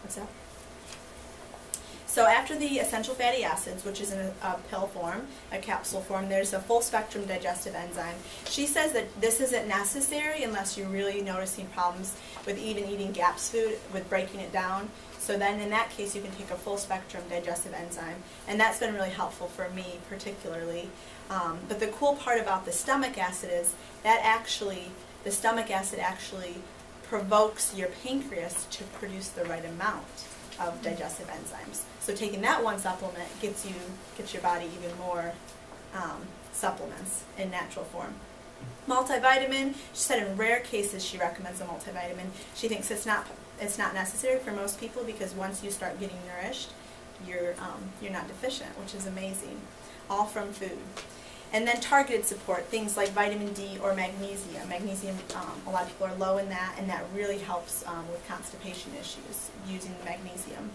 What's that? So after the essential fatty acids, which is in a pill form, a capsule form, there's a full spectrum digestive enzyme. She says that this isn't necessary unless you're really noticing problems with even eating GAPS food, with breaking it down. So then in that case you can take a full spectrum digestive enzyme, and that's been really helpful for me particularly. But the cool part about the stomach acid is that the stomach acid actually provokes your pancreas to produce the right amount of digestive enzymes. So taking that one supplement gets your body even more supplements in natural form. Multivitamin, she said in rare cases she recommends a multivitamin. She thinks it's not necessary for most people because once you start getting nourished, you're not deficient, which is amazing. All from food. And then targeted support, things like vitamin D or magnesium. Magnesium, a lot of people are low in that, and that really helps with constipation issues using the magnesium.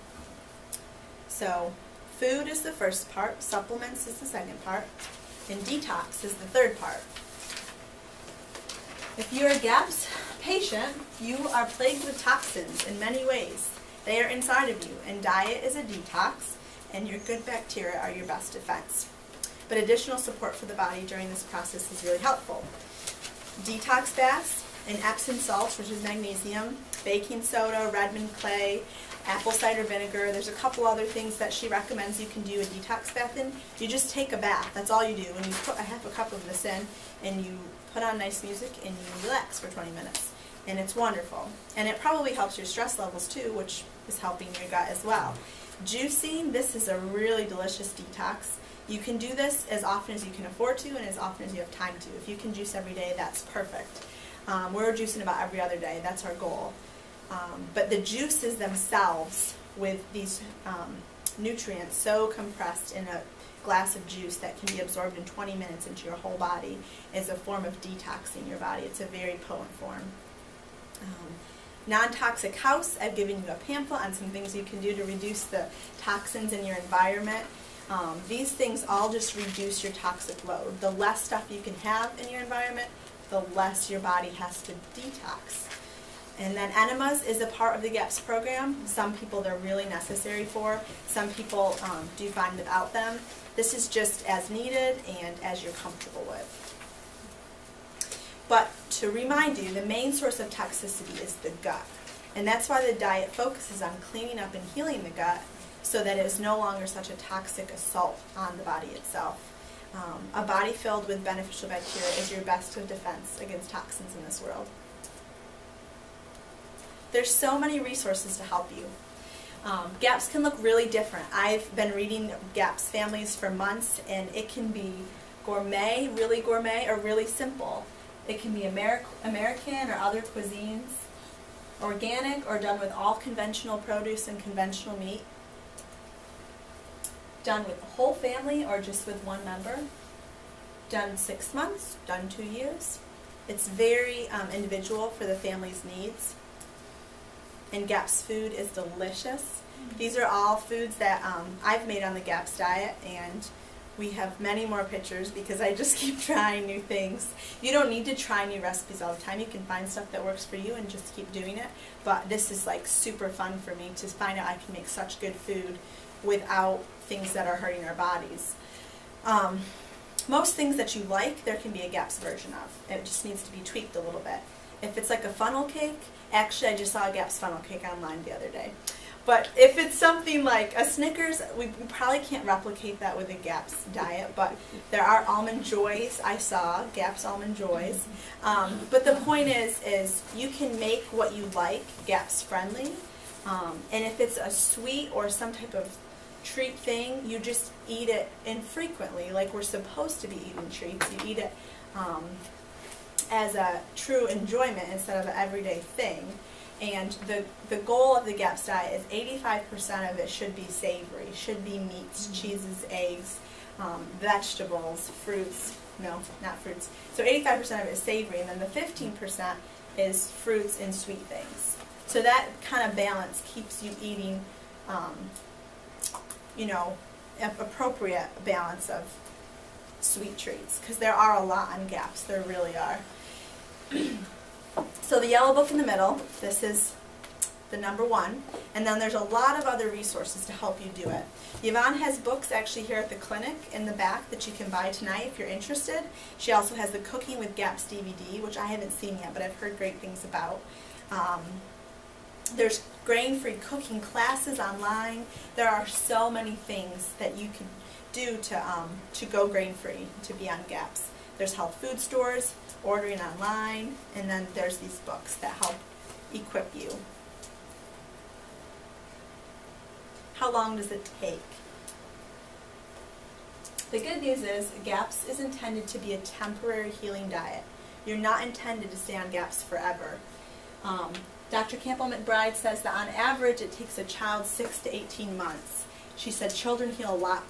So food is the first part, supplements is the second part, and detox is the third part. If you're a GAPS patient, you are plagued with toxins in many ways. They are inside of you, and diet is a detox, and your good bacteria are your best defense. But additional support for the body during this process is really helpful. Detox baths and Epsom salts, which is magnesium, baking soda, Redmond clay, apple cider vinegar. There's a couple other things that she recommends you can do a detox bath in. You just take a bath. That's all you do. And you put a half a cup of this in, and you put on nice music, and you relax for 20 minutes. And it's wonderful. And it probably helps your stress levels too, which is helping your gut as well. Juicing, this is a really delicious detox. You can do this as often as you can afford to and as often as you have time to. If you can juice every day, that's perfect. We're juicing about every other day. That's our goal. But the juices themselves with these nutrients so compressed in a glass of juice that can be absorbed in 20 minutes into your whole body is a form of detoxing your body. It's a very potent form. Non-toxic house, I've given you a pamphlet on some things you can do to reduce the toxins in your environment. These things all just reduce your toxic load. The less stuff you can have in your environment, the less your body has to detox. And then enemas is a part of the GAPS program. Some people they're really necessary for. Some people do fine without them. This is just as needed and as you're comfortable with. But to remind you, the main source of toxicity is the gut. And that's why the diet focuses on cleaning up and healing the gut so that it is no longer such a toxic assault on the body itself. A body filled with beneficial bacteria is your best of defense against toxins in this world. There's so many resources to help you. GAPS can look really different. I've been reading GAPS families for months, and it can be gourmet, or really simple. It can be American or other cuisines, organic or done with all conventional produce and conventional meat, done with the whole family or just with one member, done 6 months, done 2 years. It's very individual for the family's needs. And GAPS food is delicious. These are all foods that I've made on the GAPS diet, and we have many more pictures because I just keep trying new things. You don't need to try new recipes all the time. You can find stuff that works for you and just keep doing it. But this is like super fun for me to find out I can make such good food without things that are hurting our bodies. Most things that you like, there can be a GAPS version of. It just needs to be tweaked a little bit. If it's like a funnel cake, actually I just saw a GAPS funnel cake online the other day. But if it's something like a Snickers, we probably can't replicate that with a GAPS diet, but there are Almond Joys. I saw GAPS Almond Joys. But the point is you can make what you like GAPS friendly. And if it's a sweet or some type of treat thing, you just eat it infrequently, like we're supposed to be eating treats. You eat it as a true enjoyment instead of an everyday thing. And the goal of the GAPS diet is 85% of it should be savory, should be meats, cheeses, eggs, vegetables, fruits, no, not fruits. So 85% of it is savory, and then the 15% is fruits and sweet things. So that kind of balance keeps you eating, you know, an appropriate balance of sweet treats, because there are a lot on GAPS, there really are. So the yellow book in the middle, this is the number one, and then there's a lot of other resources to help you do it. Yvonne has books actually here at the clinic in the back that you can buy tonight if you're interested. She also has the Cooking with GAPS DVD, which I haven't seen yet, but I've heard great things about. There's grain-free cooking classes online. There are so many things that you can do to go grain-free, to be on GAPS. There's health food stores, ordering online, and then there's these books that help equip you. How long does it take? The good news is GAPS is intended to be a temporary healing diet. You're not intended to stay on GAPS forever. Dr. Campbell McBride says that on average it takes a child 6 to 18 months. She said children heal a lot